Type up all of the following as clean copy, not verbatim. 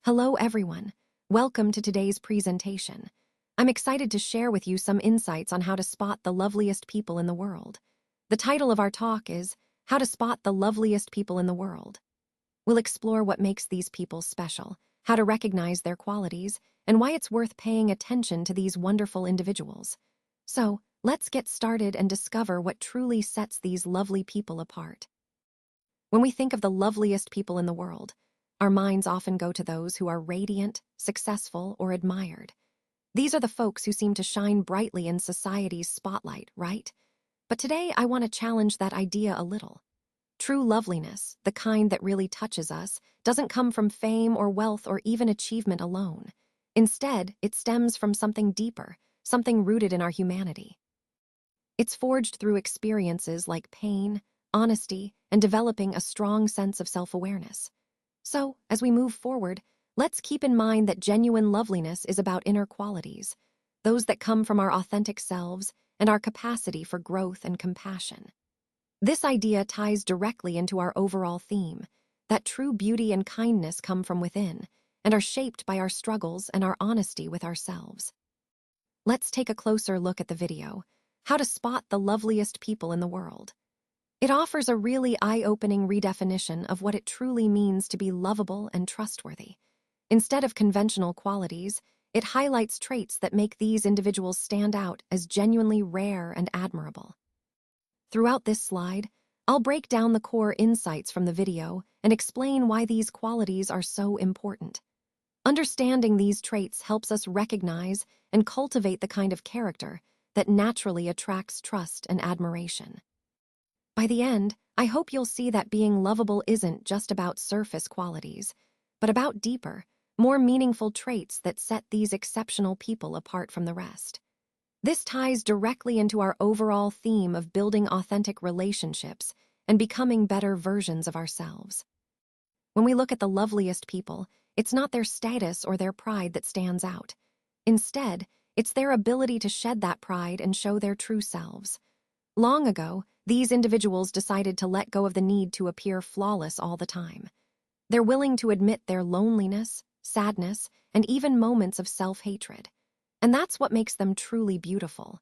Hello, everyone. Welcome to today's presentation. I'm excited to share with you some insights on how to spot the loveliest people in the world. The title of our talk is How to Spot the Loveliest People in the World. We'll explore what makes these people special, how to recognize their qualities, and why it's worth paying attention to these wonderful individuals. So, let's get started and discover what truly sets these lovely people apart. When we think of the loveliest people in the world, our minds often go to those who are radiant, successful, or admired. These are the folks who seem to shine brightly in society's spotlight, right? But today I want to challenge that idea a little. True loveliness, the kind that really touches us, doesn't come from fame or wealth or even achievement alone. Instead, it stems from something deeper, something rooted in our humanity. It's forged through experiences like pain, honesty, and developing a strong sense of self-awareness. So, as we move forward, let's keep in mind that genuine loveliness is about inner qualities, those that come from our authentic selves and our capacity for growth and compassion. This idea ties directly into our overall theme, that true beauty and kindness come from within and are shaped by our struggles and our honesty with ourselves. Let's take a closer look at the video, How to Spot the Loveliest People in the World. It offers a really eye-opening redefinition of what it truly means to be lovable and trustworthy. Instead of conventional qualities, it highlights traits that make these individuals stand out as genuinely rare and admirable. Throughout this slide, I'll break down the core insights from the video and explain why these qualities are so important. Understanding these traits helps us recognize and cultivate the kind of character that naturally attracts trust and admiration. By the end, I hope you'll see that being lovable isn't just about surface qualities, but about deeper, more meaningful traits that set these exceptional people apart from the rest. This ties directly into our overall theme of building authentic relationships and becoming better versions of ourselves. When we look at the loveliest people, it's not their status or their pride that stands out. Instead, it's their ability to shed that pride and show their true selves. Long ago, these individuals decided to let go of the need to appear flawless all the time. They're willing to admit their loneliness, sadness, and even moments of self-hatred. And that's what makes them truly beautiful.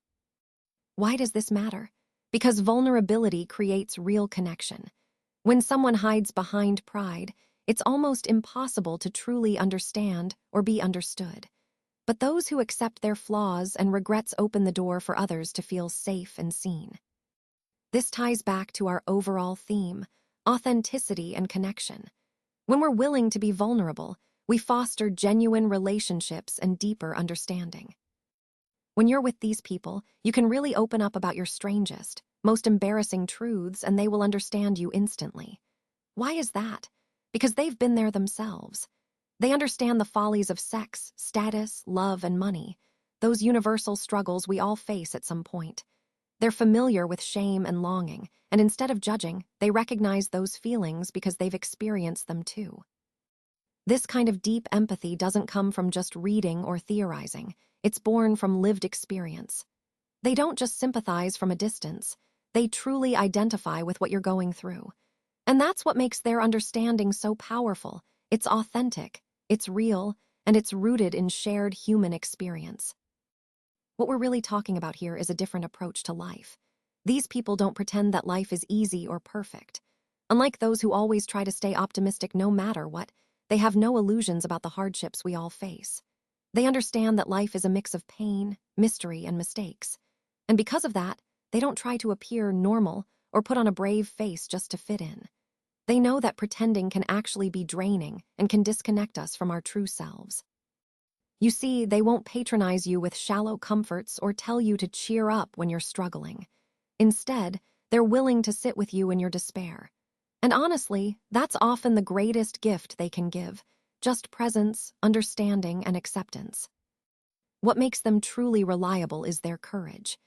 Why does this matter? Because vulnerability creates real connection. When someone hides behind pride, it's almost impossible to truly understand or be understood. But those who accept their flaws and regrets open the door for others to feel safe and seen. This ties back to our overall theme, authenticity and connection. When we're willing to be vulnerable, we foster genuine relationships and deeper understanding. When you're with these people, you can really open up about your strangest, most embarrassing truths, and they will understand you instantly. Why is that? Because they've been there themselves. They understand the follies of sex, status, love, and money, those universal struggles we all face at some point. They're familiar with shame and longing, and instead of judging, they recognize those feelings because they've experienced them too. This kind of deep empathy doesn't come from just reading or theorizing. It's born from lived experience. They don't just sympathize from a distance. They truly identify with what you're going through. And that's what makes their understanding so powerful. It's authentic, it's real, and it's rooted in shared human experience. What we're really talking about here is a different approach to life. These people don't pretend that life is easy or perfect. Unlike those who always try to stay optimistic no matter what, they have no illusions about the hardships we all face. They understand that life is a mix of pain, mystery, and mistakes. And because of that, they don't try to appear normal or put on a brave face just to fit in. They know that pretending can actually be draining and can disconnect us from our true selves. You see, they won't patronize you with shallow comforts or tell you to cheer up when you're struggling. Instead, they're willing to sit with you in your despair. And honestly, that's often the greatest gift they can give, just presence, understanding, and acceptance. What makes them truly reliable is their courage.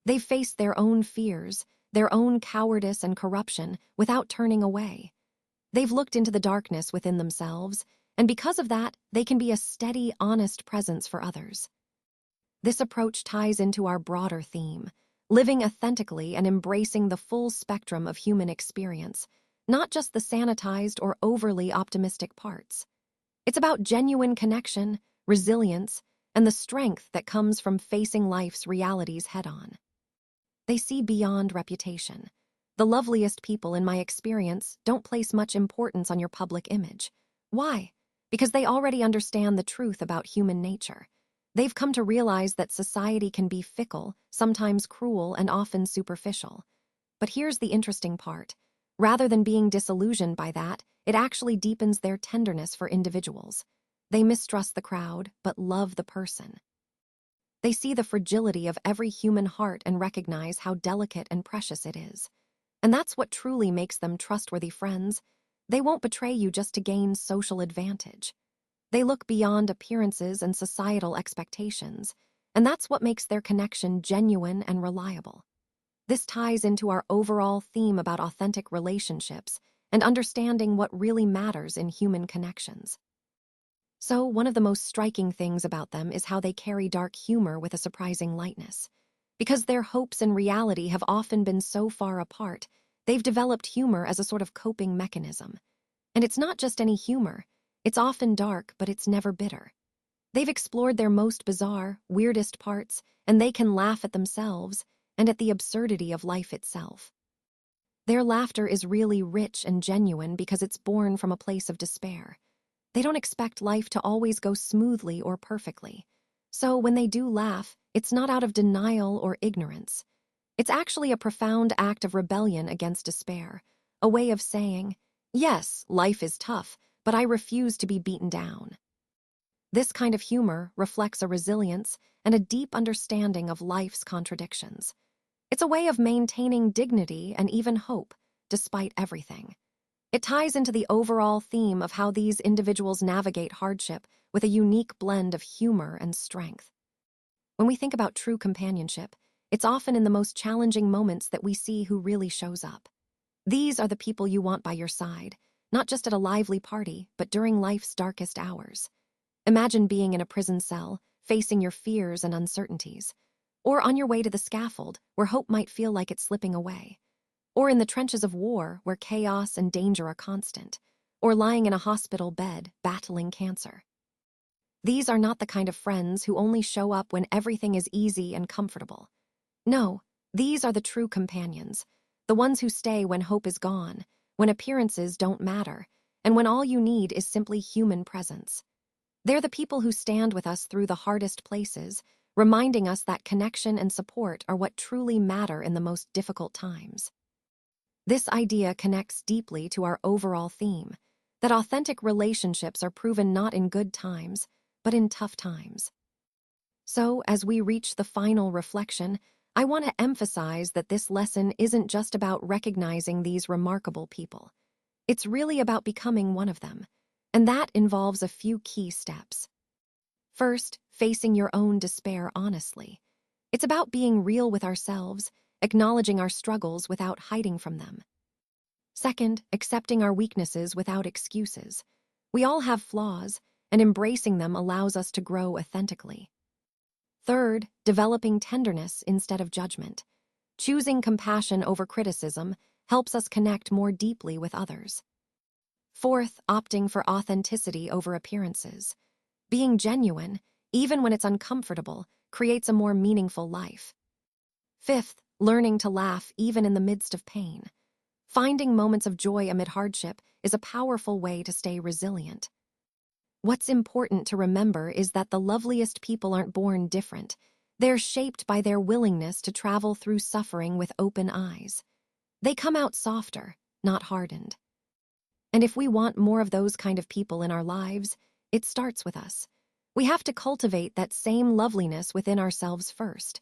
They face their own fears, their own cowardice and corruption without turning away. They've looked into the darkness within themselves, and because of that, they can be a steady, honest presence for others. This approach ties into our broader theme, living authentically and embracing the full spectrum of human experience, not just the sanitized or overly optimistic parts. It's about genuine connection, resilience, and the strength that comes from facing life's realities head-on. They see beyond reputation. The loveliest people, in my experience, don't place much importance on your public image. Why? Because they already understand the truth about human nature. They've come to realize that society can be fickle, sometimes cruel, and often superficial. But here's the interesting part. Rather than being disillusioned by that, it actually deepens their tenderness for individuals. They mistrust the crowd, but love the person. They see the fragility of every human heart and recognize how delicate and precious it is. And that's what truly makes them trustworthy friends. They won't betray you just to gain social advantage. They look beyond appearances and societal expectations, and that's what makes their connection genuine and reliable. This ties into our overall theme about authentic relationships and understanding what really matters in human connections. So, one of the most striking things about them is how they carry dark humor with a surprising lightness. Because their hopes and reality have often been so far apart, they've developed humor as a sort of coping mechanism. And it's not just any humor. It's often dark, but it's never bitter. They've explored their most bizarre, weirdest parts, and they can laugh at themselves and at the absurdity of life itself. Their laughter is really rich and genuine because it's born from a place of despair. They don't expect life to always go smoothly or perfectly. So when they do laugh, it's not out of denial or ignorance. It's actually a profound act of rebellion against despair, a way of saying, yes, life is tough, but I refuse to be beaten down. This kind of humor reflects a resilience and a deep understanding of life's contradictions. It's a way of maintaining dignity and even hope, despite everything. It ties into the overall theme of how these individuals navigate hardship with a unique blend of humor and strength. When we think about true companionship, it's often in the most challenging moments that we see who really shows up. These are the people you want by your side, not just at a lively party, but during life's darkest hours. Imagine being in a prison cell, facing your fears and uncertainties, or on your way to the scaffold, where hope might feel like it's slipping away. Or in the trenches of war, where chaos and danger are constant, or lying in a hospital bed, battling cancer. These are not the kind of friends who only show up when everything is easy and comfortable. No, these are the true companions, the ones who stay when hope is gone, when appearances don't matter, and when all you need is simply human presence. They're the people who stand with us through the hardest places, reminding us that connection and support are what truly matter in the most difficult times. This idea connects deeply to our overall theme, that authentic relationships are proven not in good times, but in tough times. So, as we reach the final reflection, I want to emphasize that this lesson isn't just about recognizing these remarkable people. It's really about becoming one of them, and that involves a few key steps. First, facing your own despair honestly. It's about being real with ourselves, acknowledging our struggles without hiding from them. Second, accepting our weaknesses without excuses. We all have flaws, and embracing them allows us to grow authentically. Third, developing tenderness instead of judgment. Choosing compassion over criticism helps us connect more deeply with others. Fourth, opting for authenticity over appearances. Being genuine, even when it's uncomfortable, creates a more meaningful life. Fifth, learning to laugh even in the midst of pain. Finding moments of joy amid hardship is a powerful way to stay resilient. What's important to remember is that the loveliest people aren't born different. They're shaped by their willingness to travel through suffering with open eyes. They come out softer, not hardened. And if we want more of those kind of people in our lives, it starts with us. We have to cultivate that same loveliness within ourselves first.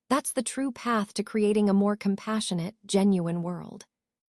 That's the true path to creating a more compassionate, genuine world.